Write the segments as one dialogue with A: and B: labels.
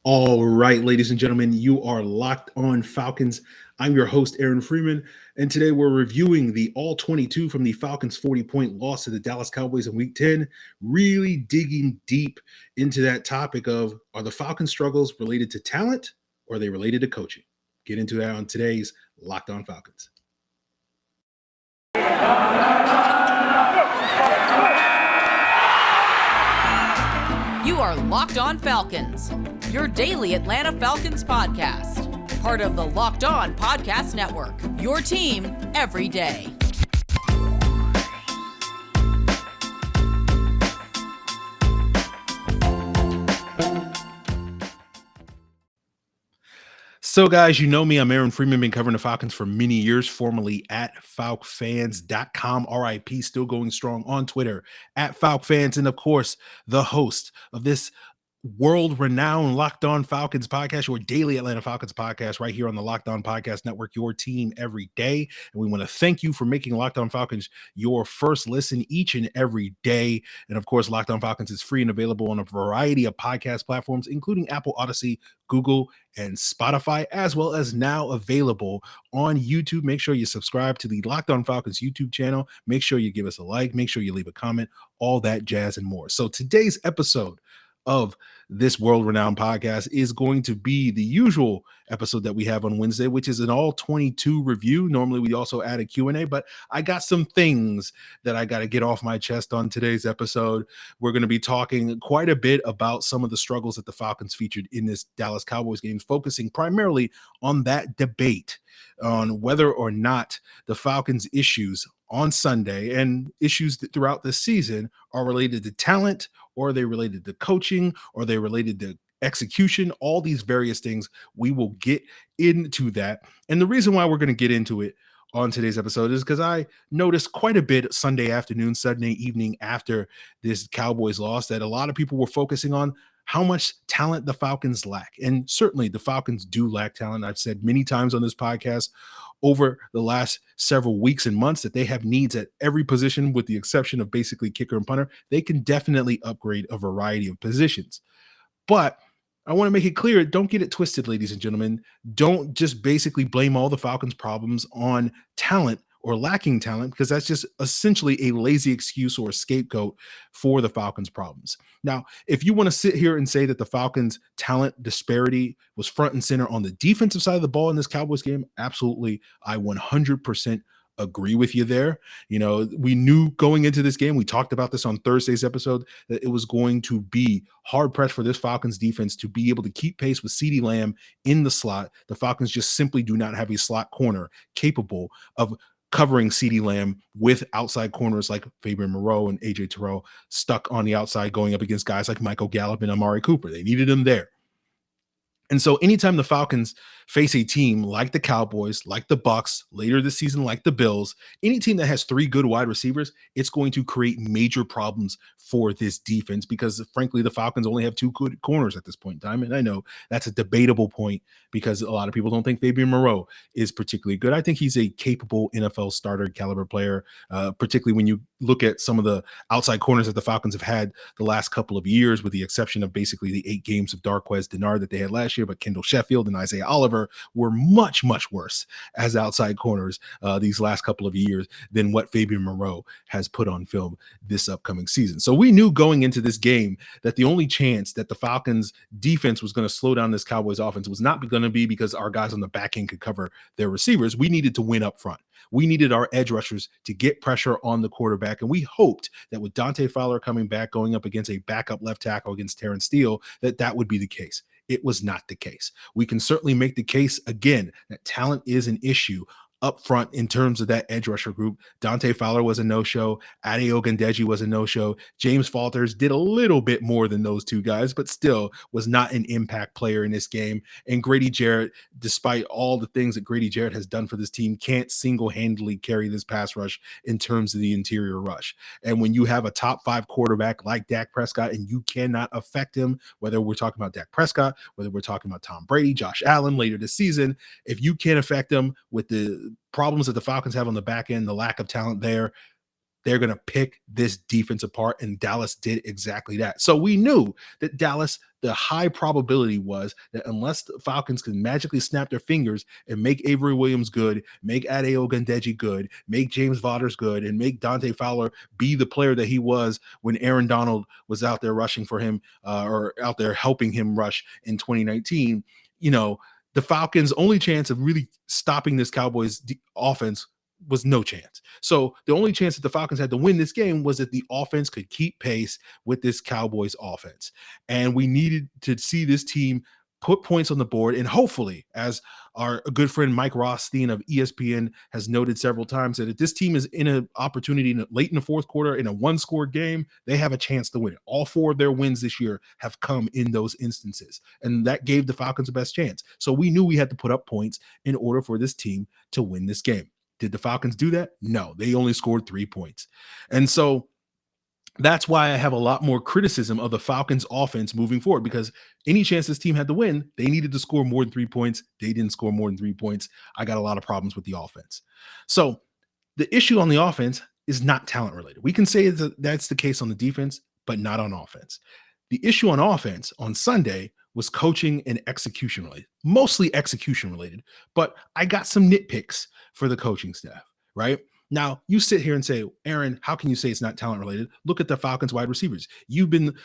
A: All right, ladies and gentlemen, you are locked on Falcons. I'm your host, Aaron Freeman, and today we're reviewing the All 22 from the Falcons' 40-point loss to the Dallas Cowboys in Week 10, really digging deep into that topic of are the Falcons' struggles related to talent or are they related to coaching? Get into that on today's Locked on Falcons.
B: You are Locked on Falcons, your daily Atlanta Falcons podcast. Part of the Locked On Podcast Network, your team every day.
A: So, guys, you know me. I'm Aaron Freeman, been covering the Falcons for many years, formerly at FalcFans.com. RIP, still going strong on Twitter, at FalcFans, and of course, the host of this world-renowned Locked On Falcons podcast, your daily Atlanta Falcons podcast, right here on the Locked On Podcast Network, your team every day. And we want to thank you for making Locked On Falcons your first listen each and every day. And of course, Locked On Falcons is free and available on a variety of podcast platforms, including Apple, Odyssey, Google, and Spotify, as well as now available on YouTube. Make sure you subscribe to the Locked On Falcons YouTube channel. Make sure you give us a like. Make sure you leave a comment, all that jazz and more. So today's episode of this world-renowned podcast is going to be the usual episode that we have on Wednesday, which is an all 22 review. Normally we also add a Q&A, but I got some things that I got to get off my chest on today's episode. We're going to be talking quite a bit about some of the struggles that the Falcons featured in this Dallas Cowboys game, focusing primarily on that debate on whether or not the Falcons' issues on Sunday and issues throughout the season are related to talent, or are they related to coaching, or are they related to execution, all these various things. We will get into that. And the reason why we're going to get into it on today's episode is because I noticed quite a bit Sunday afternoon, Sunday evening after this Cowboys loss that a lot of people were focusing on how much talent the Falcons lack. And certainly the Falcons do lack talent. I've said many times on this podcast over the last several weeks and months that they have needs at every position with the exception of basically kicker and punter. They can definitely upgrade a variety of positions. But I want to make it clear, don't get it twisted, ladies and gentlemen. Don't just basically blame all the Falcons' problems on talent or lacking talent, because that's just essentially a lazy excuse or a scapegoat for the Falcons' problems. Now, if you want to sit here and say that the Falcons' talent disparity was front and center on the defensive side of the ball in this Cowboys game, absolutely, I 100% agree with you there. You know, we knew going into this game, we talked about this on Thursday's episode, that it was going to be hard pressed for this Falcons defense to be able to keep pace with CeeDee Lamb in the slot. The Falcons just simply do not have a slot corner capable of covering CeeDee Lamb with outside corners like Fabian Moreau and AJ Terrell stuck on the outside going up against guys like Michael Gallup and Amari Cooper. They needed him there. And so anytime the Falcons face a team like the Cowboys, like the Bucks, later this season, like the Bills, any team that has three good wide receivers, it's going to create major problems for this defense because, frankly, the Falcons only have two good corners at this point in time. And I know that's a debatable point because a lot of people don't think Fabian Moreau is particularly good. I think he's a capable NFL starter caliber player, particularly when you look at some of the outside corners that the Falcons have had the last couple of years, with the exception of basically the 8 games of Darqueze Dennard that they had last year. But Kendall Sheffield and Isaiah Oliver were much, much worse as outside corners these last couple of years than what Fabian Moreau has put on film this upcoming season. So we knew going into this game that the only chance that the Falcons defense was going to slow down this Cowboys offense was not going to be because our guys on the back end could cover their receivers. We needed to win up front. We needed our edge rushers to get pressure on the quarterback. And we hoped that with Dante Fowler coming back, going up against a backup left tackle against Terrence Steele, that would be the case. It was not the case. We can certainly make the case again that talent is an issue up front in terms of that edge rusher group. Dante Fowler was a no-show. Ade Ogundeji was a no-show. James Falters did a little bit more than those two guys, but still was not an impact player in this game. And Grady Jarrett, despite all the things that Grady Jarrett has done for this team, can't single-handedly carry this pass rush in terms of the interior rush. And when you have a top 5 quarterback like Dak Prescott and you cannot affect him, whether we're talking about Dak Prescott, whether we're talking about Tom Brady, Josh Allen later this season, if you can't affect him with the problems that the Falcons have on the back end, the lack of talent there, they're going to pick this defense apart, and Dallas did exactly that. So we knew that Dallas, the high probability was that unless the Falcons can magically snap their fingers and make Avery Williams good, make Ade Ogundeji good, make James Vaughters good, and make Dante Fowler be the player that he was when Aaron Donald was out there rushing for him or out there helping him rush in 2019, the Falcons' only chance of really stopping this Cowboys offense was no chance. So the only chance that the Falcons had to win this game was that the offense could keep pace with this Cowboys offense. And we needed to see this team put points on the board. And hopefully, as our good friend Mike Rothstein of ESPN has noted several times, that if this team is in an opportunity late in the fourth quarter in a one-score game, they have a chance to win it. All 4 of their wins this year have come in those instances. And that gave the Falcons the best chance. So we knew we had to put up points in order for this team to win this game. Did the Falcons do that? No, they only scored 3 points. And so that's why I have a lot more criticism of the Falcons offense moving forward, because any chance this team had to win, they needed to score more than 3 points. They didn't score more than 3 points. I got a lot of problems with the offense. So the issue on the offense is not talent related. We can say that that's the case on the defense, but not on offense. The issue on offense on Sunday was coaching and execution related, mostly execution related, but I got some nitpicks for the coaching staff, right? Now, you sit here and say, Aaron, how can you say it's not talent related? Look at the Falcons wide receivers. You've been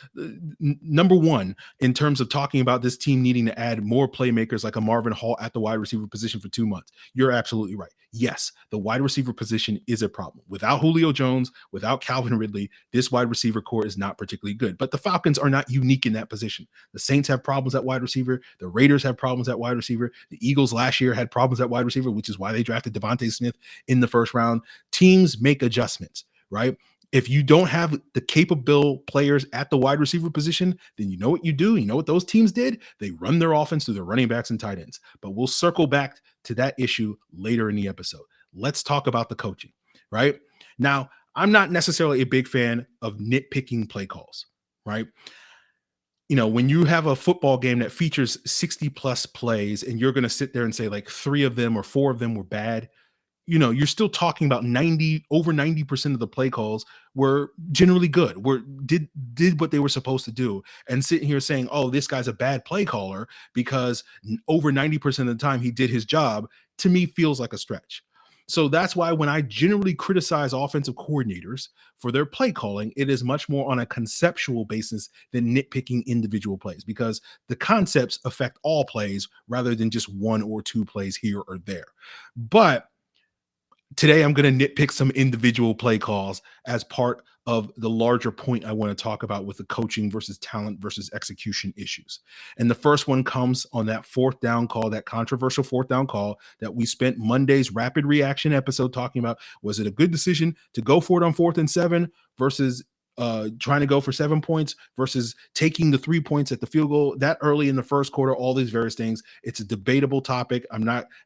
A: number one in terms of talking about this team needing to add more playmakers like a Marvin Hall at the wide receiver position for 2 months. You're absolutely right. Yes, the wide receiver position is a problem. Without Julio Jones, without Calvin Ridley, this wide receiver core is not particularly good. But the Falcons are not unique in that position. The Saints have problems at wide receiver. The Raiders have problems at wide receiver. The Eagles last year had problems at wide receiver, which is why they drafted Devontae Smith in the first round. Teams make adjustments, right? If you don't have the capable players at the wide receiver position, then you know what you do. You know what those teams did? They run their offense through their running backs and tight ends. But we'll circle back to that issue later in the episode. Let's talk about the coaching, right? Now, I'm not necessarily a big fan of nitpicking play calls, right? When you have a football game that features 60 plus plays and you're going to sit there and say like 3 of them or 4 of them were bad, you're still talking about over 90% of the play calls were generally good, did what they were supposed to do. And sitting here saying, oh, this guy's a bad play caller because over 90% of the time he did his job, to me feels like a stretch. So that's why when I generally criticize offensive coordinators for their play calling, it is much more on a conceptual basis than nitpicking individual plays, because the concepts affect all plays rather than just 1 or 2 plays here or there. But today, I'm going to nitpick some individual play calls as part of the larger point I want to talk about with the coaching versus talent versus execution issues. And the first one comes on that 4th down call, that controversial 4th down call that we spent Monday's rapid reaction episode talking about. Was it a good decision to go for it on 4th and 7 versus trying to go for 7 points versus taking the 3 points at the field goal that early in the first quarter, all these various things? It's a debatable topic.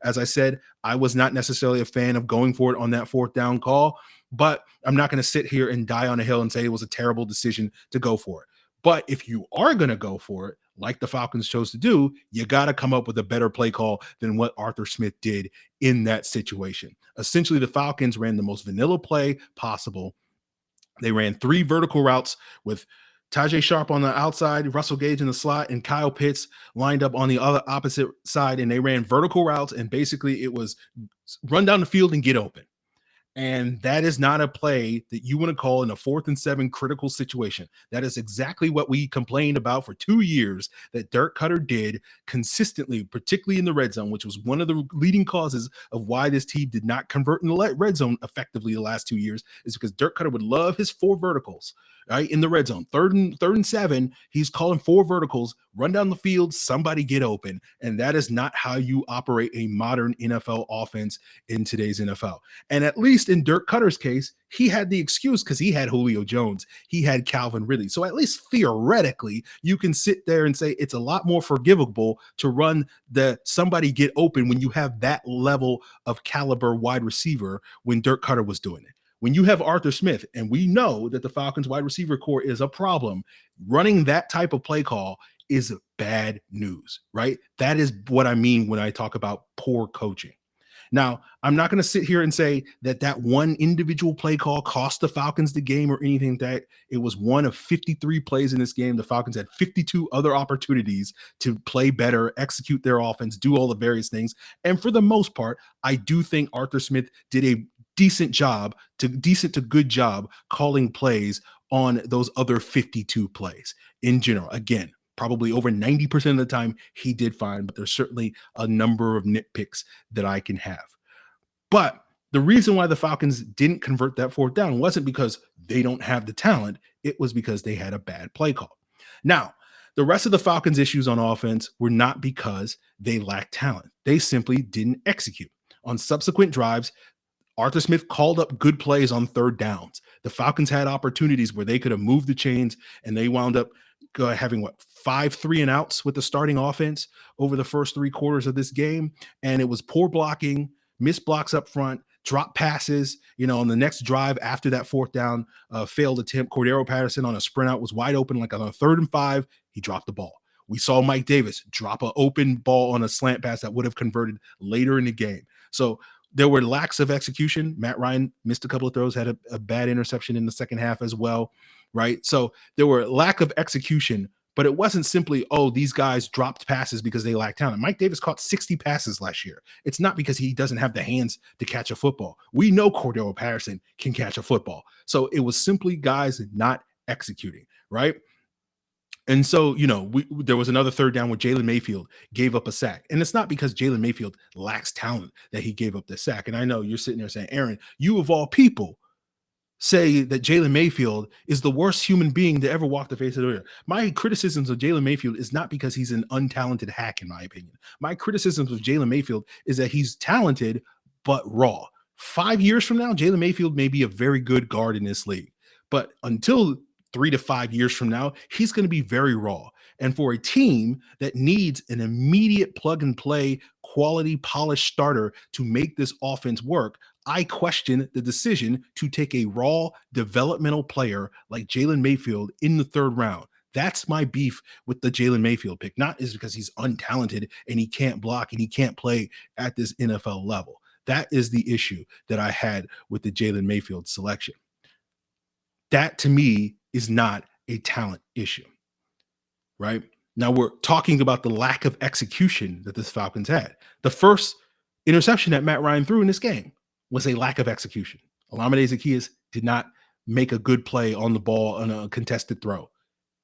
A: As I said, I was not necessarily a fan of going for it on that 4th down call, but I'm not going to sit here and die on a hill and say it was a terrible decision to go for it. But if you are going to go for it, like the Falcons chose to do, you got to come up with a better play call than what Arthur Smith did in that situation. Essentially, the Falcons ran the most vanilla play possible. They ran 3 vertical routes with Tajay Sharp on the outside, Russell Gage in the slot, and Kyle Pitts lined up on the other opposite side. And they ran vertical routes, and basically it was run down the field and get open. And that is not a play that you want to call in a 4th and 7 critical situation. That is exactly what we complained about for 2 years that Dirk Koetter did consistently, particularly in the red zone, which was one of the leading causes of why this team did not convert in the red zone effectively the last 2 years, is because Dirk Koetter would love his 4 verticals, right? In the red zone, third and 7, he's calling 4 verticals, run down the field, somebody get open. And that is not how you operate a modern NFL offense in today's NFL. And at least in Dirk Koetter's case, he had the excuse because he had Julio Jones, he had Calvin Ridley. So at least theoretically, you can sit there and say it's a lot more forgivable to run the somebody get open when you have that level of caliber wide receiver when Dirk Koetter was doing it. When you have Arthur Smith, and we know that the Falcons wide receiver core is a problem, running that type of play call is bad news, right? That is what I mean when I talk about poor coaching. Now, I'm not going to sit here and say that one individual play call cost the Falcons the game or anything like that. It was one of 53 plays in this game. The Falcons had 52 other opportunities to play better, execute their offense, do all the various things. And for the most part, I do think Arthur Smith did a decent to good job calling plays on those other 52 plays in general. Again, probably over 90% of the time he did fine, but there's certainly a number of nitpicks that I can have. But the reason why the Falcons didn't convert that fourth down wasn't because they don't have the talent. It was because they had a bad play call. Now, the rest of the Falcons' issues on offense were not because they lacked talent. They simply didn't execute. On subsequent drives, Arthur Smith called up good plays on third downs. The Falcons had opportunities where they could have moved the chains, and they wound up having 5 3-and-outs with the starting offense over the first 3 quarters of this game. And it was poor blocking, missed blocks up front, drop passes, on the next drive after that fourth down failed attempt. Cordero Patterson on a sprint out was wide open, like on a 3rd and 5, he dropped the ball. We saw Mike Davis drop an open ball on a slant pass that would have converted later in the game. So there were lacks of execution. Matt Ryan missed a couple of throws, had a bad interception in the second half as well, right? So there were lack of execution, but it wasn't simply, these guys dropped passes because they lack talent. Mike Davis caught 60 passes last year. It's not because he doesn't have the hands to catch a football. We know Cordero Patterson can catch a football. So it was simply guys not executing, right? And so, there was another third down where Jalen Mayfield gave up a sack. And it's not because Jalen Mayfield lacks talent that he gave up the sack. And I know you're sitting there saying, Aaron, you of all people say that Jalen Mayfield is the worst human being to ever walk the face of the earth. My criticisms of Jalen Mayfield is not because he's an untalented hack, in my opinion. My criticisms of Jalen Mayfield is that he's talented, but raw. 5 years from now, Jalen Mayfield may be a very good guard in this league. But until 3 to 5 years from now, he's going to be very raw. And for a team that needs an immediate plug and play, quality, polished starter to make this offense work, I question the decision to take a raw developmental player like Jalen Mayfield in the 3rd round. That's my beef with the Jalen Mayfield pick. Not is because he's untalented and he can't block and he can't play at this NFL level. That is the issue that I had with the Jalen Mayfield selection. That to me is not a talent issue, right? Now we're talking about the lack of execution that this Falcons had. The first interception that Matt Ryan threw in this game was a lack of execution. Olamide Zaccheaus did not make a good play on the ball on a contested throw.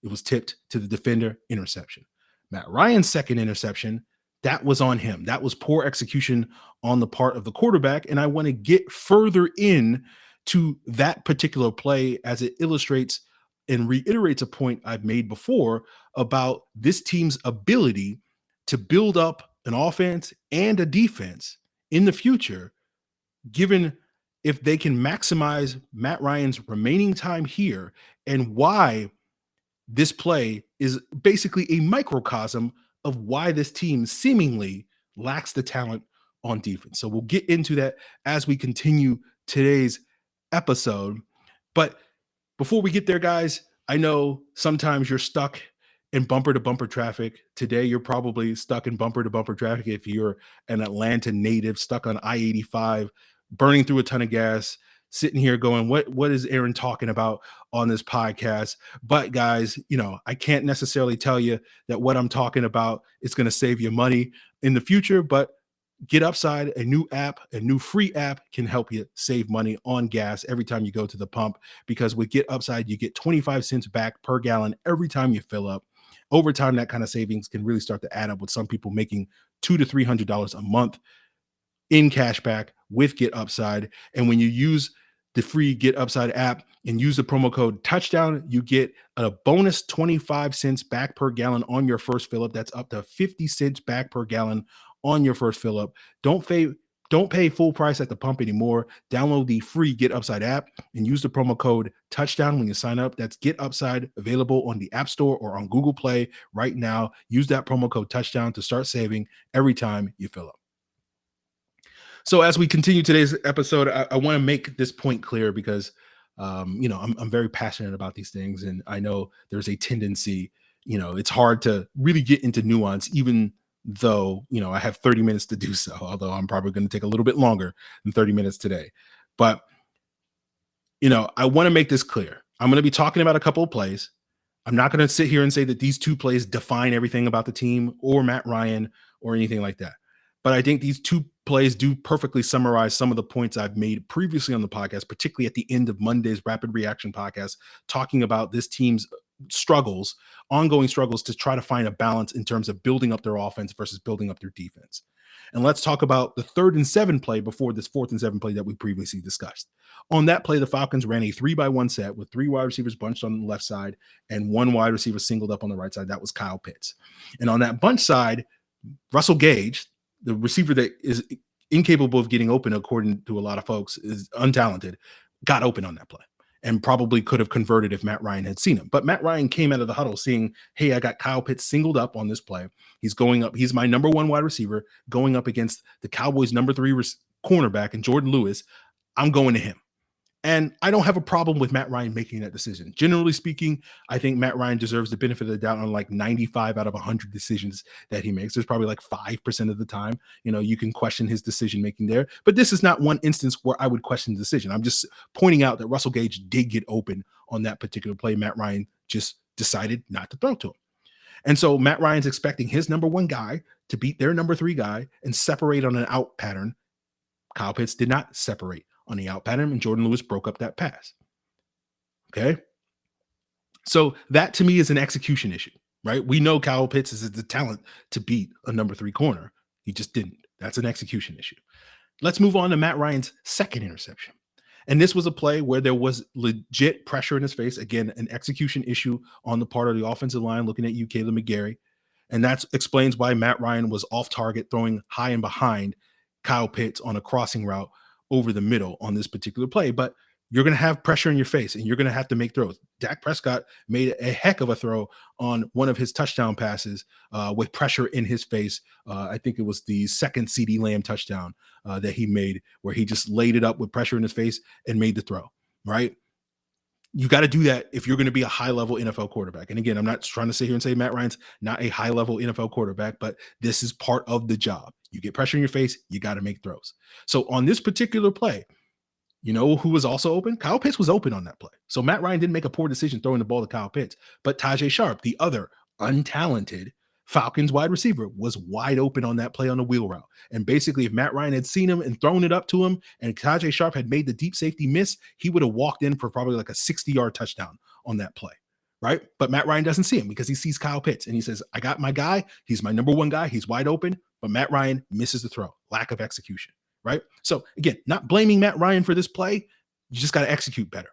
A: It was tipped to the defender, interception. Matt Ryan's second interception, that was on him. That was poor execution on the part of the quarterback. And I want to get further in to that particular play as it illustrates and reiterates a point I've made before about this team's ability to build up an offense and a defense in the future, given if they can maximize Matt Ryan's remaining time here, and why this play is basically a microcosm of why this team seemingly lacks the talent on defense. So we'll get into that as we continue today's episode. But before we get there, guys, I know sometimes you're stuck in bumper to bumper traffic. Today, you're probably stuck in bumper to bumper traffic if you're an Atlanta native, stuck on I-85, burning through a ton of gas, sitting here going, what is Aaron talking about on this podcast? But guys, I can't necessarily tell you that what I'm talking about is going to save you money in the future, but Getupside, a new free app, can help you save money on gas every time you go to the pump, because with Getupside, you get 25 cents back per gallon every time you fill up. Over time, that kind of savings can really start to add up, with some people making $200 to $300 a month in cash back with Getupside. And when you use the free Getupside app and use the promo code touchdown, you get a bonus 25 cents back per gallon on your first fill up. That's up to 50 cents back per gallon on your first fill up. Don't pay full price at the pump anymore. Download the free Getupside app and use the promo code touchdown when you sign up. That's Getupside, available on the App Store or on Google Play right now. Use that promo code touchdown to start saving every time you fill up. So as we continue today's episode, I want to make this point clear because I'm very passionate about these things, and I know there's a tendency, it's hard to really get into nuance, even though, I have 30 minutes to do so, although I'm probably going to take a little bit longer than 30 minutes today. But, I want to make this clear. I'm going to be talking about a couple of plays. I'm not going to sit here and say that these two plays define everything about the team or Matt Ryan or anything like that. But I think these two plays do perfectly summarize some of the points I've made previously on the podcast, particularly at the end of Monday's Rapid Reaction podcast, talking about this team's ongoing struggles to try to find a balance in terms of building up their offense versus building up their defense. And let's talk about the 3rd and 7 play before this 4th and 7 play that we previously discussed. On that play, the Falcons ran a 3-by-1 set with 3 wide receivers bunched on the left side and 1 wide receiver singled up on the right side. That was Kyle Pitts. And on that bunch side, Russell Gage, the receiver that is incapable of getting open, according to a lot of folks, is untalented, got open on that play and probably could have converted if Matt Ryan had seen him. But Matt Ryan came out of the huddle seeing, hey, I got Kyle Pitts singled up on this play. He's going up. He's my number 1 wide receiver going up against the Cowboys' number 3 cornerback and Jordan Lewis. I'm going to him. And I don't have a problem with Matt Ryan making that decision. Generally speaking, I think Matt Ryan deserves the benefit of the doubt on like 95 out of 100 decisions that he makes. There's probably like 5% of the time, you can question his decision making there. But this is not one instance where I would question the decision. I'm just pointing out that Russell Gage did get open on that particular play. Matt Ryan just decided not to throw to him. And so Matt Ryan's expecting his number 1 guy to beat their number 3 guy and separate on an out pattern. Kyle Pitts did not separate on the out pattern, and Jordan Lewis broke up that pass. Okay. So that to me is an execution issue, right? We know Kyle Pitts is the talent to beat a number 3 corner. He just didn't. That's an execution issue. Let's move on to Matt Ryan's 2nd interception. And this was a play where there was legit pressure in his face. Again, an execution issue on the part of the offensive line, looking at you, Caleb McGarry. And that explains why Matt Ryan was off target, throwing high and behind Kyle Pitts on a crossing route over the middle on this particular play. But you're going to have pressure in your face and you're going to have to make throws. Dak Prescott made a heck of a throw on one of his touchdown passes with pressure in his face. I think it was the 2nd CeeDee Lamb touchdown that he made, where he just laid it up with pressure in his face and made the throw, right? You got to do that if you're going to be a high-level NFL quarterback. And again, I'm not trying to sit here and say Matt Ryan's not a high-level NFL quarterback, but this is part of the job. You get pressure in your face, you got to make throws. So on this particular play, you know who was also open? Kyle Pitts was open on that play. So Matt Ryan didn't make a poor decision throwing the ball to Kyle Pitts, but Tajay Sharp, the other untalented Falcons wide receiver, was wide open on that play on the wheel route. And basically, if Matt Ryan had seen him and thrown it up to him and Tajay Sharp had made the deep safety miss, he would have walked in for probably like a 60-yard touchdown on that play, right? But Matt Ryan doesn't see him because he sees Kyle Pitts and he says, I got my guy. He's my number 1 guy. He's wide open. But Matt Ryan misses the throw. Lack of execution, right? So again, not blaming Matt Ryan for this play. You just got to execute better.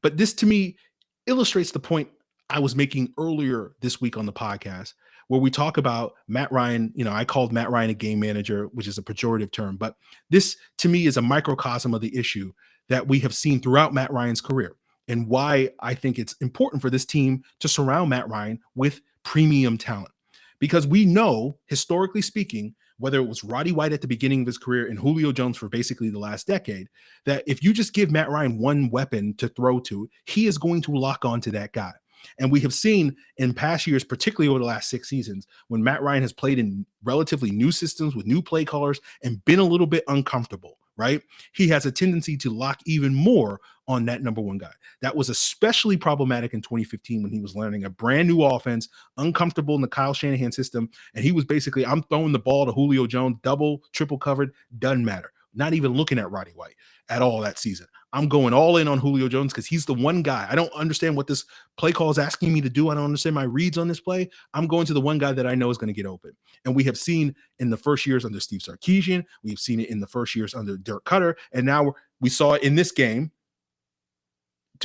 A: But this to me illustrates the point I was making earlier this week on the podcast, where we talk about Matt Ryan. I called Matt Ryan a game manager, which is a pejorative term, but this to me is a microcosm of the issue that we have seen throughout Matt Ryan's career and why I think it's important for this team to surround Matt Ryan with premium talent. Because we know, historically speaking, whether it was Roddy White at the beginning of his career and Julio Jones for basically the last decade, that if you just give Matt Ryan one weapon to throw to, he is going to lock on to that guy. And we have seen in past years, particularly over the last 6 seasons, when Matt Ryan has played in relatively new systems with new play callers and been a little bit uncomfortable, right? He has a tendency to lock even more on that number 1 guy. That was especially problematic in 2015 when he was learning a brand new offense, uncomfortable in the Kyle Shanahan system. And he was basically, I'm throwing the ball to Julio Jones, double, triple covered, doesn't matter. Not even looking at Roddy White at all that season. I'm going all in on Julio Jones because he's the one guy. I don't understand what this play call is asking me to do. I don't understand my reads on this play. I'm going to the one guy that I know is going to get open. And we have seen in the first years under Steve Sarkisian, we've seen it in the first years under Dirk Cutter, and now we saw it in this game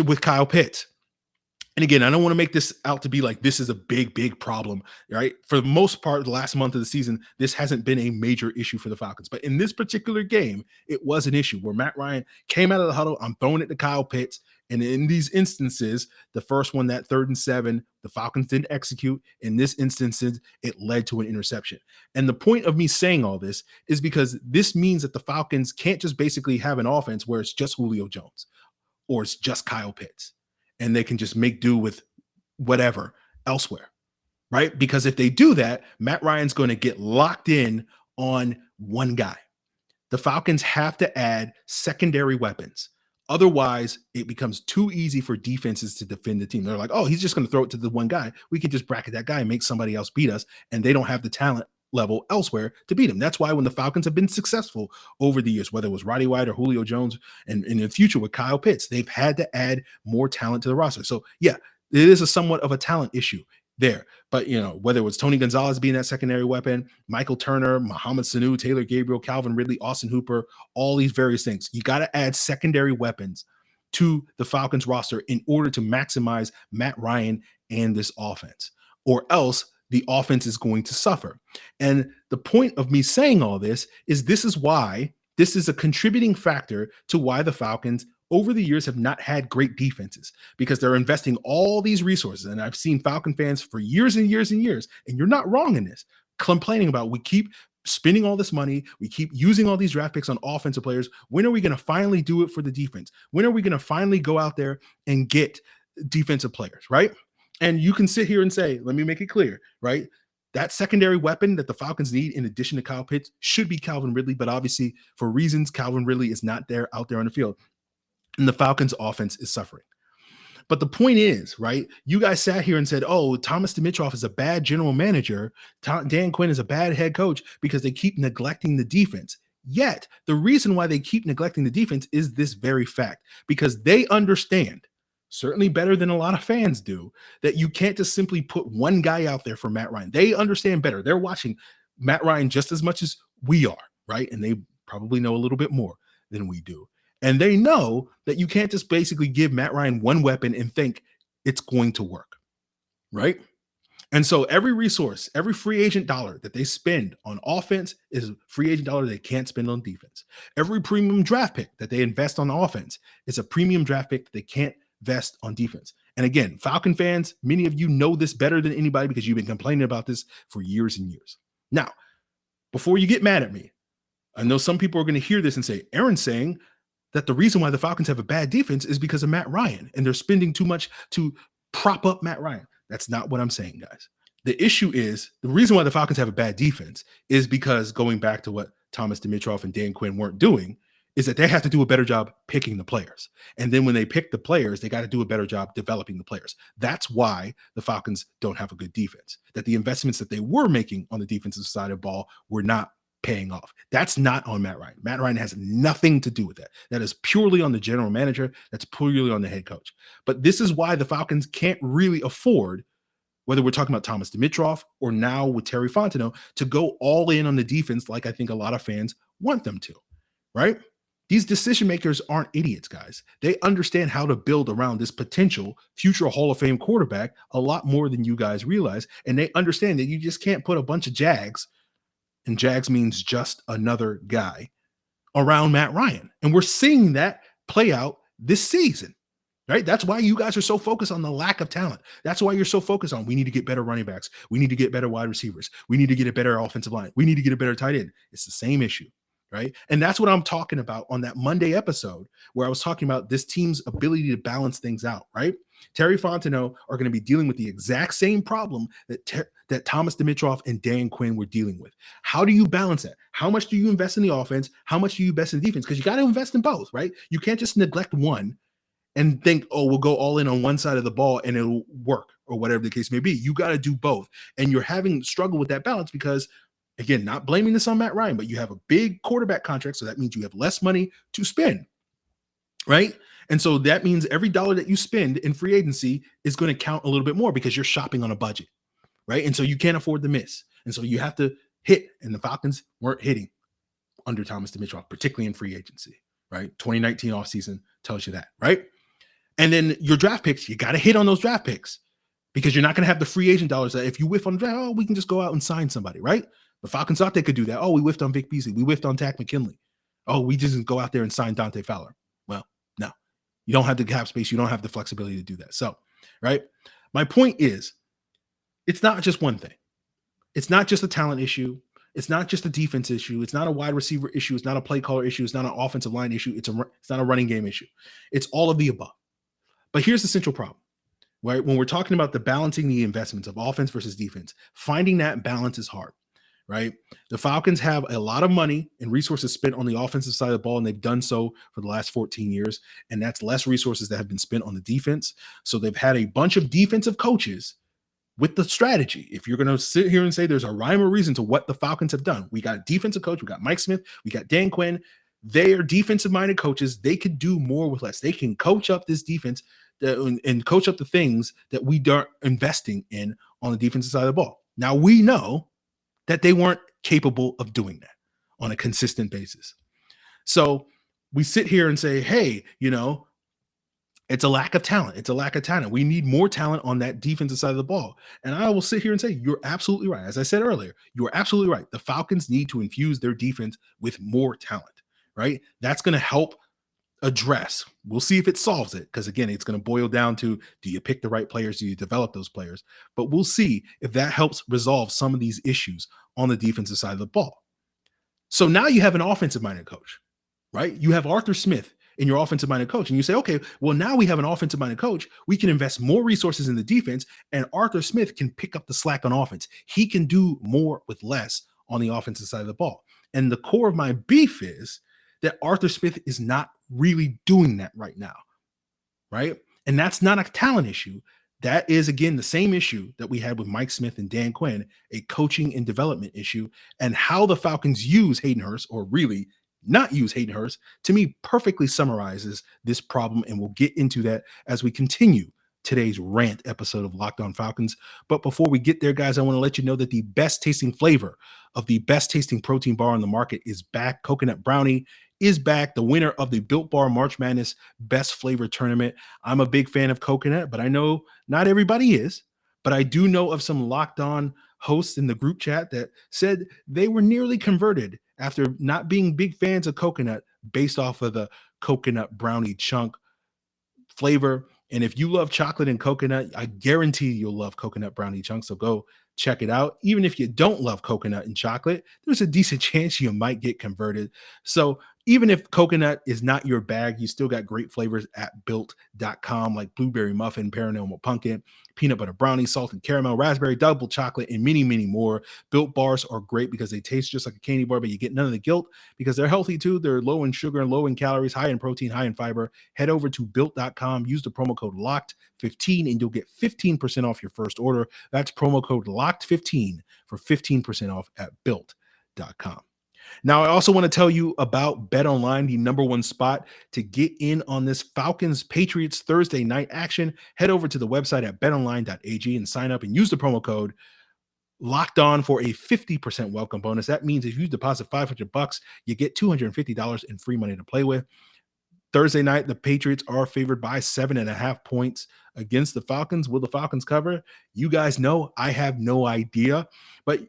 A: with Kyle Pitts. And again, I don't want to make this out to be like this is a big, big problem, right? For the most part, the last month of the season, this hasn't been a major issue for the Falcons. But in this particular game, it was an issue where Matt Ryan came out of the huddle. I'm throwing it to Kyle Pitts. And in these instances, the first one, that 3rd and 7, the Falcons didn't execute. In this instance, it led to an interception. And the point of me saying all this is because this means that the Falcons can't just basically have an offense where it's just Julio Jones or it's just Kyle Pitts, and they can just make do with whatever elsewhere, right? Because if they do that, Matt Ryan's going to get locked in on one guy. The Falcons have to add secondary weapons. Otherwise, it becomes too easy for defenses to defend the team. They're like, oh, he's just going to throw it to the one guy. We can just bracket that guy and make somebody else beat us. And they don't have the talent level elsewhere to beat him. That's why when the Falcons have been successful over the years, whether it was Roddy White or Julio Jones, and in the future with Kyle Pitts, they've had to add more talent to the roster. So yeah, it is a somewhat of a talent issue there. But, whether it was Tony Gonzalez being that secondary weapon, Michael Turner, Mohamed Sanu, Taylor Gabriel, Calvin Ridley, Austin Hooper, all these various things, you got to add secondary weapons to the Falcons roster in order to maximize Matt Ryan and this offense, or else the offense is going to suffer. And the point of me saying all this is why this is a contributing factor to why the Falcons over the years have not had great defenses, because they're investing all these resources. And I've seen Falcon fans for years and years and years, and you're not wrong in this, complaining about we keep spending all this money, we keep using all these draft picks on offensive players. When are we going to finally do it for the defense? When are we going to finally go out there and get defensive players, right? And you can sit here and say, let me make it clear, right? That secondary weapon that the Falcons need, in addition to Kyle Pitts, should be Calvin Ridley. But obviously, for reasons, Calvin Ridley is not out there on the field. And the Falcons offense is suffering. But the point is, right, you guys sat here and said, oh, Thomas Dimitroff is a bad general manager. Dan Quinn is a bad head coach because they keep neglecting the defense. Yet, the reason why they keep neglecting the defense is this very fact, because they understand, certainly better than a lot of fans do, that you can't just simply put one guy out there for Matt Ryan. They understand better. They're watching Matt Ryan just as much as we are, right? And they probably know a little bit more than we do. And they know that you can't just basically give Matt Ryan one weapon and think it's going to work, right? And so every resource, every free agent dollar that they spend on offense is a free agent dollar they can't spend on defense. Every premium draft pick that they invest on offense is a premium draft pick that they can't invest on defense. And again, Falcon fans, many of you know this better than anybody because you've been complaining about this for years and years. Now, before you get mad at me, I know some people are going to hear this and say, Aaron's saying that the reason why the Falcons have a bad defense is because of Matt Ryan, and they're spending too much to prop up Matt Ryan. That's not what I'm saying, guys. The issue is, the reason why the Falcons have a bad defense is because, going back to what Thomas Dimitroff and Dan Quinn weren't doing, is that they have to do a better job picking the players. And then when they pick the players, they got to do a better job developing the players. That's why the Falcons don't have a good defense, that the investments that they were making on the defensive side of the ball were not paying off. That's not on Matt Ryan. Matt Ryan has nothing to do with that. That is purely on the general manager. That's purely on the head coach. But this is why the Falcons can't really afford, whether we're talking about Thomas Dimitroff or now with Terry Fontenot, to go all in on the defense like I think a lot of fans want them to, right? These decision makers aren't idiots, guys. They understand how to build around this potential future Hall of Fame quarterback a lot more than you guys realize. And they understand that you just can't put a bunch of Jags, and Jags means just another guy, around Matt Ryan. And we're seeing that play out this season, right? That's why you guys are so focused on the lack of talent. That's why you're so focused on, we need to get better running backs. We need to get better wide receivers. We need to get a better offensive line. We need to get a better tight end. It's the same issue, right? And that's what I'm talking about on that Monday episode, where I was talking about this team's ability to balance things out, right? Terry Fontenot are going to be dealing with the exact same problem that Thomas Dimitroff and Dan Quinn were dealing with. How do you balance that? How much do you invest in the offense? How much do you invest in the defense? Because you got to invest in both, right? You can't just neglect one and think, oh, we'll go all in on one side of the ball and it'll work, or whatever the case may be. You got to do both. And you're having struggle with that balance because, again, not blaming this on Matt Ryan, but you have a big quarterback contract, so that means you have less money to spend, right? And so that means every dollar that you spend in free agency is going to count a little bit more because you're shopping on a budget, right? And so you can't afford to miss. And so you have to hit, and the Falcons weren't hitting under Thomas Dimitroff, particularly in free agency, right? 2019 offseason tells you that, right? And then your draft picks, you got to hit on those draft picks because you're not going to have the free agent dollars that if you whiff on the draft, oh, we can just go out and sign somebody, right? The Falcons thought they could do that. Oh, we whiffed on Vic Beasley. We whiffed on Takk McKinley. Oh, we just go out there and sign Dante Fowler. Well, no. You don't have the cap space. You don't have the flexibility to do that. So, right? My point is, it's not just one thing. It's not just a talent issue. It's not just a defense issue. It's not a wide receiver issue. It's not a play caller issue. It's not an offensive line issue. It's not a running game issue. It's all of the above. But here's the central problem. right? When we're talking about the balancing the investments of offense versus defense, finding that balance is hard, right? The Falcons have a lot of money and resources spent on the offensive side of the ball, and they've done so for the last 14 years. And that's less resources that have been spent on the defense. So they've had a bunch of defensive coaches with the strategy. If you're going to sit here and say there's a rhyme or reason to what the Falcons have done, we got a defensive coach, we got Mike Smith, we got Dan Quinn. They are defensive-minded coaches. They could do more with less. They can coach up this defense and coach up the things that we aren't investing in on the defensive side of the ball. Now, we know that they weren't capable of doing that on a consistent basis. So we sit here and say, hey, it's a lack of talent. It's a lack of talent. We need more talent on that defensive side of the ball. And I will sit here and say, you're absolutely right. As I said earlier, you're absolutely right. The Falcons need to infuse their defense with more talent, right? That's going to help address. We'll see if it solves it. Because again, it's going to boil down to, do you pick the right players? Do you develop those players? But we'll see if that helps resolve some of these issues on the defensive side of the ball. So now you have an offensive-minded coach, right? You have Arthur Smith in your offensive-minded coach. And you say, okay, well, now we have an offensive-minded coach. We can invest more resources in the defense, and Arthur Smith can pick up the slack on offense. He can do more with less on the offensive side of the ball. And the core of my beef is that Arthur Smith is not really doing that right now, right? And that's not a talent issue. That is, again, the same issue that we had with Mike Smith and Dan Quinn, a coaching and development issue, and how the Falcons use Hayden Hurst, or really not use Hayden Hurst, to me perfectly summarizes this problem. And we'll get into that as we continue today's rant episode of Locked On Falcons. But before we get there, guys, I want to let you know that the best tasting flavor of the best tasting protein bar on the market is back. Coconut Brownie is back, the winner of the Built Bar March Madness Best Flavor Tournament. I'm a big fan of coconut, but I know not everybody is. But I do know of some Locked On hosts in the group chat that said they were nearly converted after not being big fans of coconut based off of the coconut brownie chunk flavor. And if you love chocolate and coconut, I guarantee you'll love coconut brownie chunks. So go check it out. Even if you don't love coconut and chocolate, there's a decent chance you might get converted. So even if coconut is not your bag, you still got great flavors at built.com, like blueberry muffin, paranormal pumpkin, peanut butter brownie, salted caramel, raspberry, double chocolate, and many, many more. Built bars are great because they taste just like a candy bar, but you get none of the guilt because they're healthy too. They're low in sugar and low in calories, high in protein, high in fiber. Head over to built.com, use the promo code LOCKED15, and you'll get 15% off your first order. That's promo code LOCKED15 for 15% off at built.com. Now, I also want to tell you about BetOnline, the number one spot to get in on this Falcons-Patriots Thursday night action. Head over to the website at betonline.ag and sign up and use the promo code Locked On for a 50% welcome bonus. That means if you deposit $500, you get $250 in free money to play with. Thursday night, the Patriots are favored by 7.5 points against the Falcons. Will the Falcons cover? You guys know I have no idea, but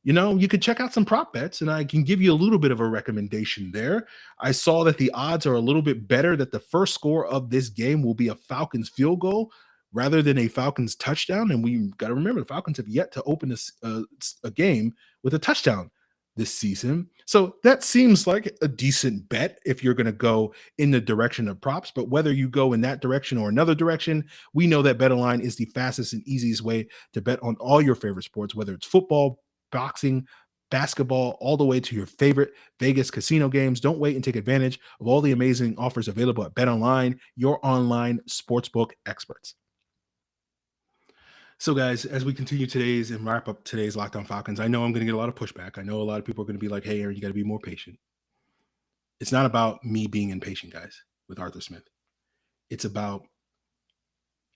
A: you could check out some prop bets, and I can give you a little bit of a recommendation there. I saw that the odds are a little bit better that the first score of this game will be a Falcons field goal rather than a Falcons touchdown. And we got to remember, the Falcons have yet to open a game with a touchdown this season. So that seems like a decent bet if you're going to go in the direction of props. But whether you go in that direction or another direction, we know that BetOnline is the fastest and easiest way to bet on all your favorite sports, whether it's football, boxing, basketball, all the way to your favorite Vegas casino games. Don't wait and take advantage of all the amazing offers available at BetOnline, your online sportsbook experts. So guys, as we continue today's and wrap up today's Locked On Falcons, I know I'm going to get a lot of pushback. I know a lot of people are going to be like, hey, Aaron, you got to be more patient. It's not about me being impatient, guys, with Arthur Smith. It's about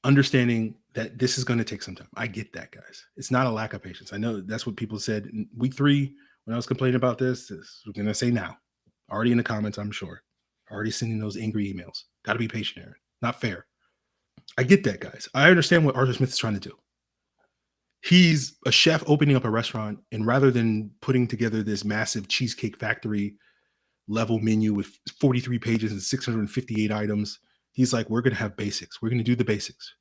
A: understanding that this is going to take some time. I get that, guys. It's not a lack of patience. I know that's what people said in week 3 when I was complaining about this. We're going to say now. Already in the comments, I'm sure. Already sending those angry emails. Got to be patient, Aaron. Not fair. I get that, guys. I understand what Arthur Smith is trying to do. He's a chef opening up a restaurant, and rather than putting together this massive Cheesecake Factory level menu with 43 pages and 658 items, he's like, we're going to have basics. We're going to do the basics.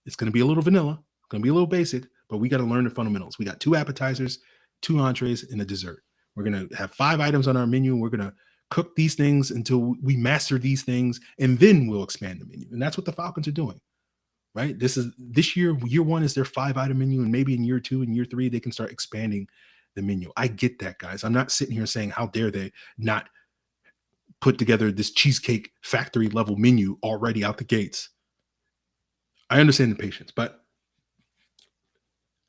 A: It's going to be a little vanilla, going to be a little basic, but we got to learn the fundamentals. We got 2 appetizers, 2 entrees, and a dessert. We're going to have 5 items on our menu. We're going to cook these things until we master these things, and then we'll expand the menu. And that's what the Falcons are doing. right? This year 1 is their 5-item menu, and maybe in year 2 and year 3 they can start expanding the menu. I get that, guys. I'm not sitting here saying how dare they not put together this Cheesecake Factory level menu already out the gates. I understand the patience, but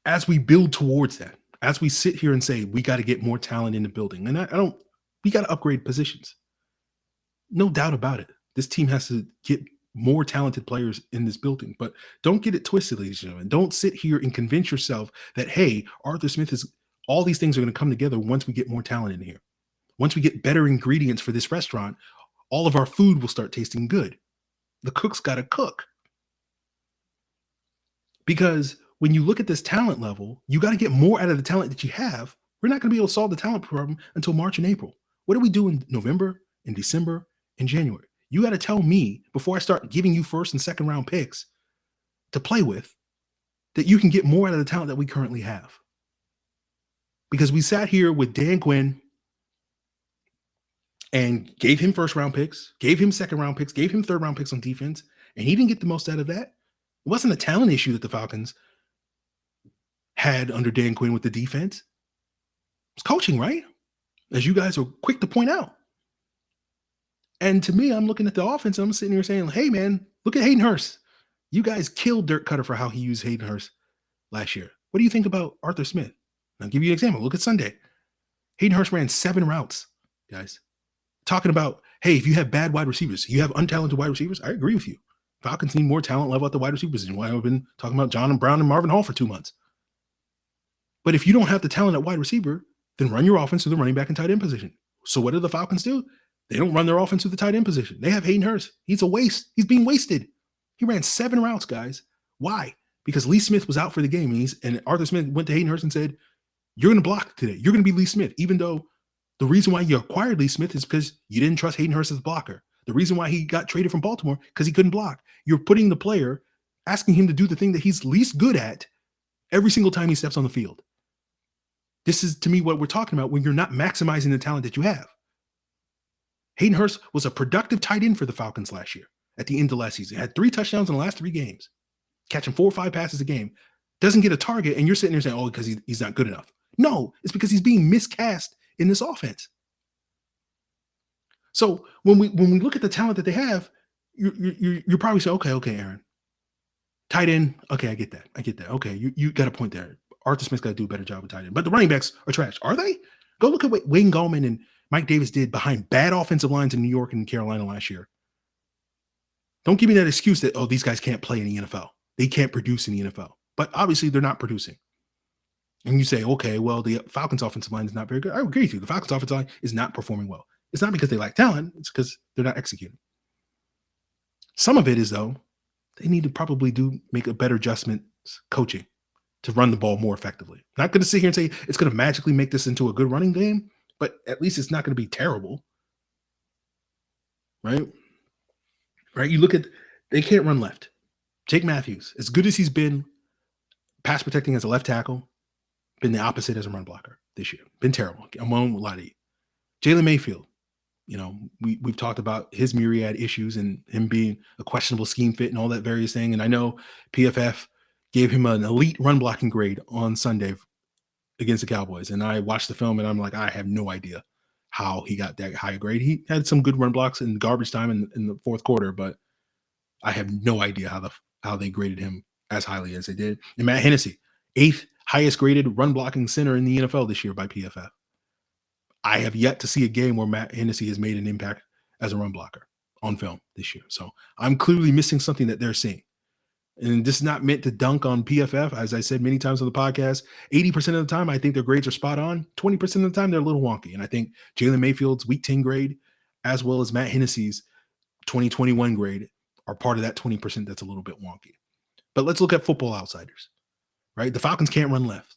A: as we build towards that, as we sit here and say we got to get more talent in the building, and we got to upgrade positions. No doubt about it. This team has to get more talented players in this building, but don't get it twisted, ladies and gentlemen. Don't sit here and convince yourself that, hey, Arthur Smith is all these things are going to come together once we get more talent in here. Once we get better ingredients for this restaurant, all of our food will start tasting good. The cook's got to cook. Because when you look at this talent level, you got to get more out of the talent that you have. We're not going to be able to solve the talent problem until March and April. What do we do in November, in December, in January? You got to tell me before I start giving you first and second round picks to play with that you can get more out of the talent that we currently have. Because we sat here with Dan Quinn and gave him first round picks, gave him second round picks, gave him third round picks on defense, and he didn't get the most out of that. It wasn't a talent issue that the Falcons had under Dan Quinn with the defense. It's coaching, right? As you guys are quick to point out. And to me, I'm looking at the offense and I'm sitting here saying, hey, man, look at Hayden Hurst. You guys killed Dirk Cutter for how he used Hayden Hurst last year. What do you think about Arthur Smith? I'll give you an example. Look at Sunday. Hayden Hurst ran 7 routes, guys. Talking about, hey, if you have bad wide receivers, you have untalented wide receivers, I agree with you. Falcons need more talent level at the wide receiver position. Why I've been talking about John and Brown and Marvin Hall for 2 months. But if you don't have the talent at wide receiver, then run your offense to the running back and tight end position. So what do the Falcons do? They don't run their offense to the tight end position. They have Hayden Hurst. He's a waste. He's being wasted. He ran 7 routes, guys. Why? Because Lee Smith was out for the game, and Arthur Smith went to Hayden Hurst and said, you're going to block today. You're going to be Lee Smith, even though the reason why you acquired Lee Smith is because you didn't trust Hayden Hurst as a blocker. The reason why he got traded from Baltimore, because he couldn't block. You're putting the player, asking him to do the thing that he's least good at every single time he steps on the field. This is, to me, what we're talking about when you're not maximizing the talent that you have. Hayden Hurst was a productive tight end for the Falcons last year at the end of last season. He had 3 touchdowns in the last 3 games, catching 4 or 5 passes a game. Doesn't get a target, and you're sitting there saying, oh, because he's not good enough. No, it's because he's being miscast in this offense. So when we look at the talent that they have, you're probably saying, okay, Aaron. Tight end, okay, I get that. Okay, you got a point there. Arthur Smith's got to do a better job with tight end. But the running backs are trash. Are they? Go look at what Wayne Gallman and Mike Davis did behind bad offensive lines in New York and Carolina last year. Don't give me that excuse that, oh, these guys can't play in the NFL. They can't produce in the NFL. But obviously, they're not producing. And you say, okay, well, the Falcons offensive line is not very good. I agree with you. The Falcons offensive line is not performing well. It's not because they lack talent. It's because they're not executing. Some of it is, though, they need to probably make a better adjustment coaching to run the ball more effectively. Not going to sit here and say it's going to magically make this into a good running game, but at least it's not going to be terrible. Right? You look at, they can't run left. Jake Matthews, as good as he's been pass protecting as a left tackle, been the opposite as a run blocker this year. Been terrible. I won't lie to you. Jalen Mayfield, we've talked about his myriad issues and him being a questionable scheme fit and all that various thing. And I know PFF gave him an elite run blocking grade on Sunday against the Cowboys. And I watched the film and I'm like, I have no idea how he got that high a grade. He had some good run blocks in garbage time in the fourth quarter, but I have no idea how they graded him as highly as they did. And Matt Hennessy, 8th highest graded run blocking center in the NFL this year by PFF. I have yet to see a game where Matt Hennessy has made an impact as a run blocker on film this year. So I'm clearly missing something that they're seeing. And this is not meant to dunk on PFF. As I said many times on the podcast, 80% of the time, I think their grades are spot on. 20% of the time, they're a little wonky. And I think Jalen Mayfield's Week 10 grade, as well as Matt Hennessy's 2021 grade, are part of that 20% that's a little bit wonky. But let's look at Football Outsiders, right? The Falcons can't run left.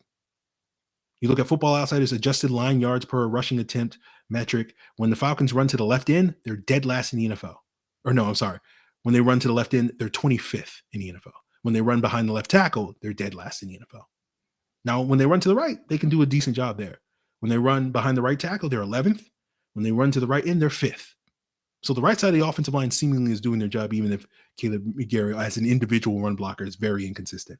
A: You look at Football Outsiders' adjusted line yards per rushing attempt metric. When the Falcons run to the left end, they're dead last in the NFL. Or no, I'm sorry. When they run to the left end, they're 25th in the NFL. When they run behind the left tackle, they're dead last in the NFL. Now, when they run to the right, they can do a decent job there. When they run behind the right tackle, they're 11th. When they run to the right end, they're 5th. So the right side of the offensive line seemingly is doing their job, even if Caleb McGarry, as an individual run blocker, is very inconsistent.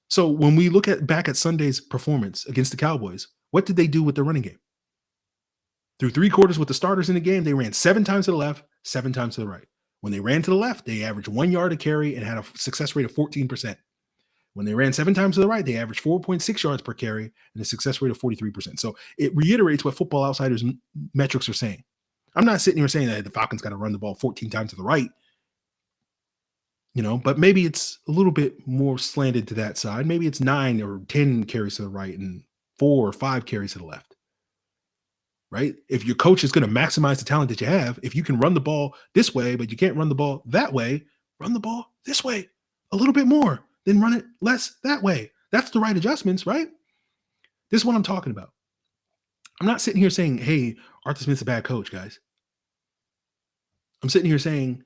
A: So when we look back at Sunday's performance against the Cowboys, what did they do with their running game? Through 3 quarters with the starters in the game, they ran 7 times to the left, 7 times to the right. When they ran to the left, they averaged 1 yard a carry and had a success rate of 14%. When they ran 7 times to the right, they averaged 4.6 yards per carry and a success rate of 43%. So it reiterates what Football Outsiders metrics are saying. I'm not sitting here saying that the Falcons got to run the ball 14 times to the right, but maybe it's a little bit more slanted to that side. Maybe it's 9 or 10 carries to the right and 4 or 5 carries to the left. Right? If your coach is going to maximize the talent that you have, if you can run the ball this way, but you can't run the ball that way, run the ball this way a little bit more, then run it less that way. That's the right adjustments, right? This is what I'm talking about. I'm not sitting here saying, hey, Arthur Smith's a bad coach, guys. I'm sitting here saying,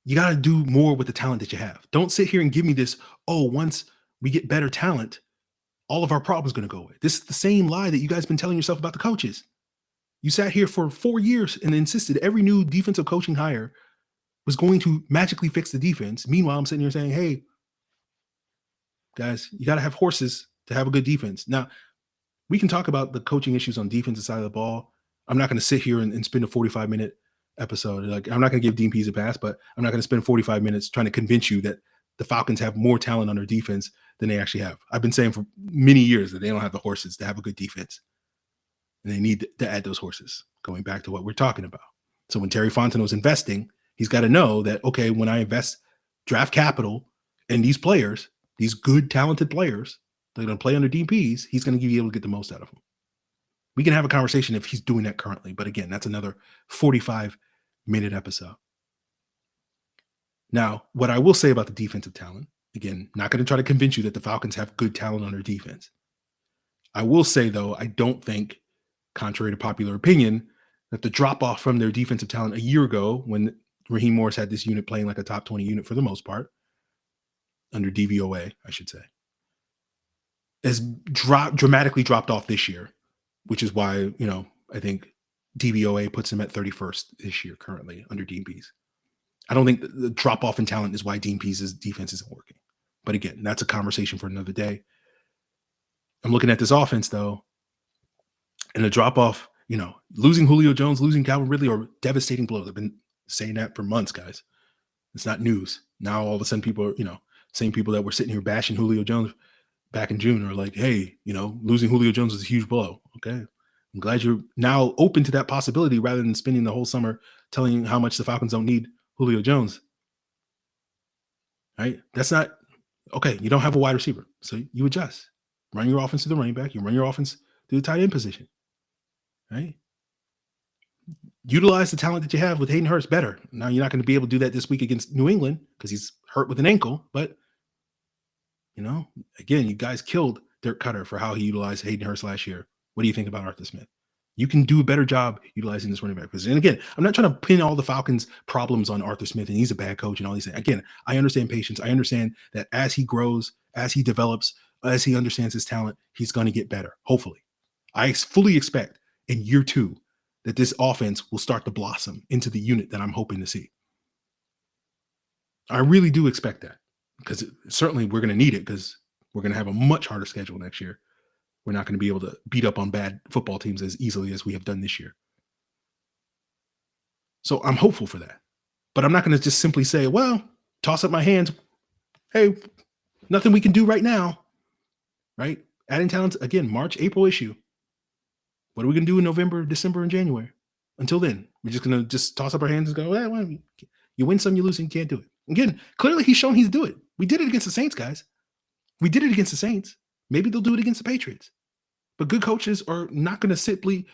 A: you got to do more with the talent that you have. Don't sit here and give me this, once we get better talent, all of our problems are going to go away. This is the same lie that you guys have been telling yourself about the coaches. You sat here for 4 years and insisted every new defensive coaching hire was going to magically fix the defense. Meanwhile, I'm sitting here saying, hey, guys, you got to have horses to have a good defense. Now, we can talk about the coaching issues on the defensive side of the ball. I'm not going to sit here and spend a 45-minute episode. Like, I'm not going to give Dean Pease a pass, but I'm not going to spend 45 minutes trying to convince you that the Falcons have more talent on their defense than they actually have. I've been saying for many years that they don't have the horses to have a good defense. And they need to add those horses, going back to what we're talking about. So when Terry Fontenot's investing, he's got to know that, okay, when I invest draft capital in these players, these good, talented players, they're going to play under Dean Pease, he's going to be able to get the most out of them. We can have a conversation if he's doing that currently. But again, that's another 45-minute episode. Now, what I will say about the defensive talent, again, not going to try to convince you that the Falcons have good talent on their defense. I will say, though, I don't think, contrary to popular opinion, that the drop-off from their defensive talent a year ago, when Raheem Morris had this unit playing like a top 20 unit for the most part, under DVOA, I should say, has dramatically dropped off this year, which is why, I think DVOA puts him at 31st this year currently under Dean Pease. I don't think the drop-off in talent is why Dean Pease's defense isn't working. But again, that's a conversation for another day. I'm looking at this offense, though, and the drop-off, losing Julio Jones, losing Calvin Ridley are devastating blows. I've been saying that for months, guys. It's not news. Now, all of a sudden, people are, same people that were sitting here bashing Julio Jones back in June are like, hey, losing Julio Jones is a huge blow. Okay. I'm glad you're now open to that possibility rather than spending the whole summer telling how much the Falcons don't need Julio Jones. Right? That's not, okay, you don't have a wide receiver. So you adjust. Run your offense to the running back. You run your offense to the tight end position. Right? Utilize the talent that you have with Hayden Hurst better. Now, you're not going to be able to do that this week against New England because he's hurt with an ankle. But, again, you guys killed Dirk Cutter for how he utilized Hayden Hurst last year. What do you think about Arthur Smith? You can do a better job utilizing this running back position. And again, I'm not trying to pin all the Falcons' problems on Arthur Smith and he's a bad coach and all these things. Again, I understand patience. I understand that as he grows, as he develops, as he understands his talent, he's going to get better, hopefully. I fully expect in year 2 that this offense will start to blossom into the unit that I'm hoping to see. I really do expect that because certainly we're going to need it because we're going to have a much harder schedule next year. We're not going to be able to beat up on bad football teams as easily as we have done this year. So I'm hopeful for that. But I'm not going to just simply say, well, toss up my hands. Hey, nothing we can do right now. Right? Adding talent, again, March, April issue. What are we going to do in November, December, and January? Until then, we're just going to just toss up our hands and go, well, you win some, you lose some, you can't do it. Again, clearly he's shown he's do it. We did it against the Saints, guys. We did it against the Saints. Maybe they'll do it against the Patriots. But good coaches are not going to simply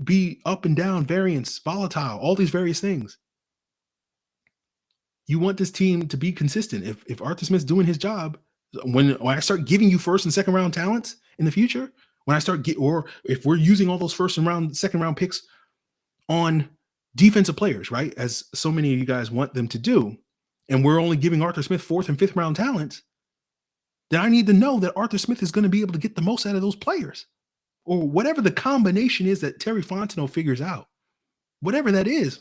A: be up and down, variance, volatile, all these various things. You want this team to be consistent. If Arthur Smith's doing his job, when I start giving you first and second round talents in the future, when I start or if we're using all those first and second round picks on defensive players, right? As so many of you guys want them to do, and we're only giving Arthur Smith fourth and fifth round talents, then I need to know that Arthur Smith is going to be able to get the most out of those players or whatever the combination is that Terry Fontenot figures out. whatever that is.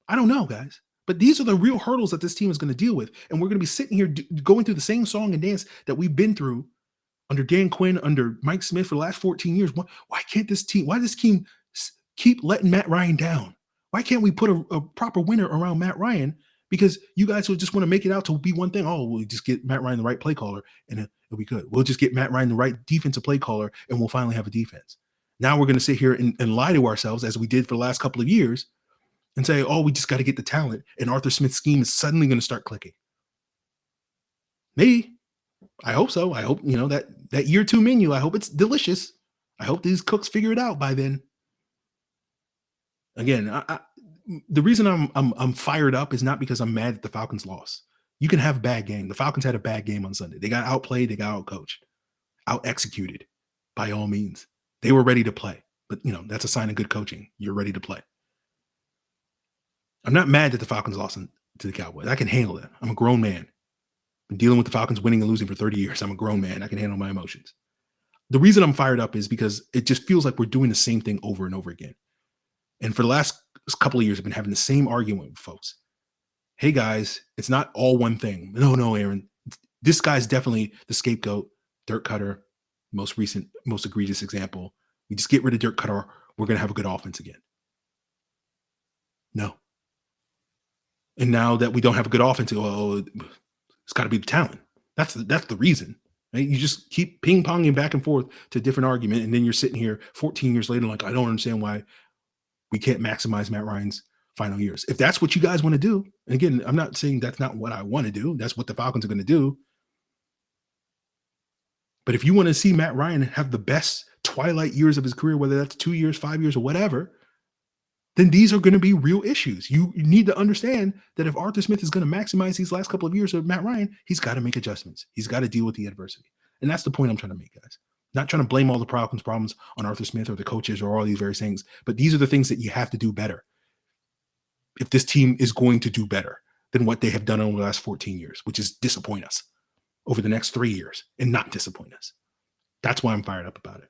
A: I don't know, guys. But these are the real hurdles that this team is going to deal with. And we're going to be sitting here going through the same song and dance that we've been through under Dan Quinn, under Mike Smith for the last 14 years. Why can't this team, why does this team keep letting Matt Ryan down? Why can't we put a proper winner around Matt Ryan? Because you guys will just want to make it out to be one thing. Oh, we'll just get Matt Ryan the right play caller and it'll be good. We'll just get Matt Ryan the right defensive play caller and we'll finally have a defense. Now we're going to sit here and lie to ourselves as we did for the last couple of years and say, oh, we just got to get the talent. And Arthur Smith's scheme is suddenly going to start clicking. Maybe. I hope so. I hope, that year 2 menu, I hope it's delicious. I hope these cooks figure it out by then. Again, the reason I'm fired up is not because I'm mad that the Falcons lost. You can have a bad game. The Falcons had a bad game on Sunday. They got outplayed. They got outcoached, out-executed by all means. They were ready to play. But, that's a sign of good coaching. You're ready to play. I'm not mad that the Falcons lost to the Cowboys. I can handle that. I'm a grown man. Been dealing with the Falcons winning and losing for 30 years. I'm a grown man. I can handle my emotions. The reason I'm fired up is because it just feels like we're doing the same thing over and over again. And for the last couple of years, I've been having the same argument with folks. Hey, guys, it's not all one thing. No, Aaron. This guy's definitely the scapegoat, Dirk Cutter, most recent, most egregious example. We just get rid of Dirk Cutter. We're going to have a good offense again. No. And now that we don't have a good offense, it's got to be the talent. That's the reason. Right? You just keep ping-ponging back and forth to a different argument, and then you're sitting here 14 years later like, I don't understand why we can't maximize Matt Ryan's final years. If that's what you guys want to do, and again, I'm not saying that's not what I want to do. That's what the Falcons are going to do. But if you want to see Matt Ryan have the best twilight years of his career, whether that's 2 years, 5 years, or whatever, then these are going to be real issues. You need to understand that if Arthur Smith is going to maximize these last couple of years of Matt Ryan, he's got to make adjustments. He's got to deal with the adversity. And that's the point I'm trying to make, guys. Not trying to blame all the Falcons' problems on Arthur Smith or the coaches or all these various things, but these are the things that you have to do better if this team is going to do better than what they have done over the last 14 years, which is disappoint us over the next 3 years and not disappoint us. That's why I'm fired up about it.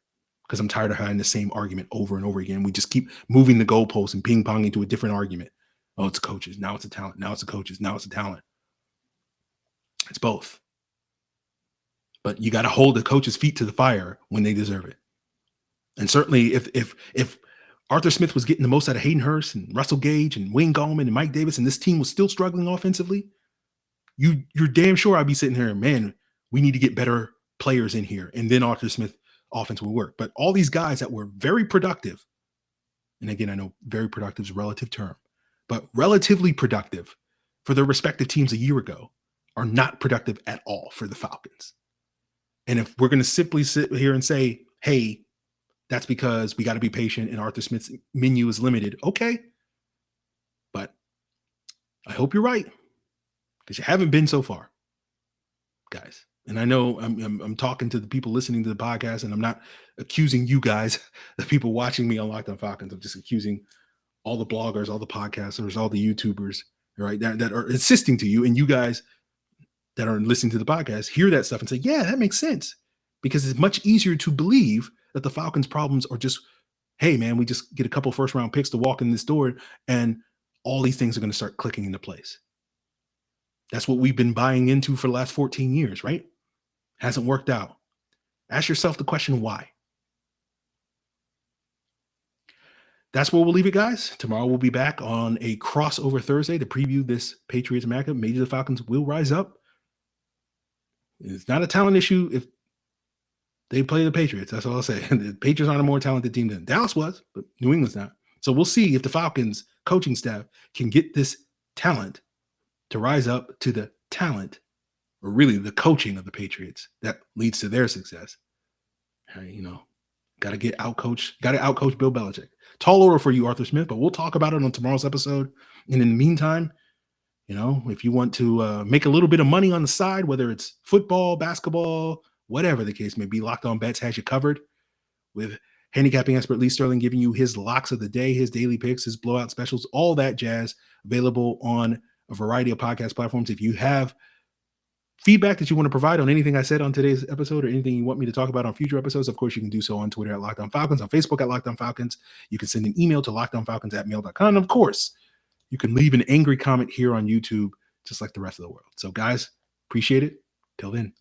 A: Because I'm tired of having the same argument over and over again. We just keep moving the goalposts and ping-ponging to a different argument. Oh, it's coaches. Now it's a talent. Now it's the coaches. Now it's a talent. It's both. But you got to hold the coaches' feet to the fire when they deserve it. And certainly if Arthur Smith was getting the most out of Hayden Hurst and Russell Gage and Wayne Gallman and Mike Davis, and this team was still struggling offensively, you're damn sure I'd be sitting here, man, we need to get better players in here. And then Arthur Smith offense will work. But all these guys that were very productive, and again, I know very productive is a relative term, but relatively productive for their respective teams a year ago are not productive at all for the Falcons. And if we're going to simply sit here and say, hey, that's because we got to be patient and Arthur Smith's menu is limited. Okay. But I hope you're right because you haven't been so far, guys. And I know I'm talking to the people listening to the podcast, and I'm not accusing you guys, the people watching me on Locked On Falcons. I'm just accusing all the bloggers, all the podcasters, all the YouTubers, right, that are insisting to you, and you guys that are listening to the podcast hear that stuff and say, yeah, that makes sense. Because it's much easier to believe that the Falcons' problems are just, hey, man, we just get a couple first-round picks to walk in this door, and all these things are going to start clicking into place. That's what we've been buying into for the last 14 years, right? Hasn't worked out. Ask yourself the question, why? That's where we'll leave it, guys. Tomorrow we'll be back on a crossover Thursday to preview this Patriots matchup. Maybe the Falcons will rise up. It's not a talent issue if they play the Patriots. That's all I'll say. The Patriots aren't a more talented team than Dallas was, but New England's not. So we'll see if the Falcons coaching staff can get this talent to rise up to the talent, or really the coaching of the Patriots that leads to their success. Got to get outcoached. Got to outcoach Bill Belichick. Tall order for you, Arthur Smith, but we'll talk about it on tomorrow's episode. And in the meantime, if you want to make a little bit of money on the side, whether it's football, basketball, whatever the case may be, Locked On Bets has you covered with handicapping expert Lee Sterling giving you his locks of the day, his daily picks, his blowout specials, all that jazz available on a variety of podcast platforms. If you have feedback that you want to provide on anything I said on today's episode or anything you want me to talk about on future episodes, of course, you can do so on Twitter at Locked On Falcons, on Facebook at Locked On Falcons. You can send an email to lockedonfalcons@mail.com. And of course, you can leave an angry comment here on YouTube, just like the rest of the world. So guys, appreciate it. Till then.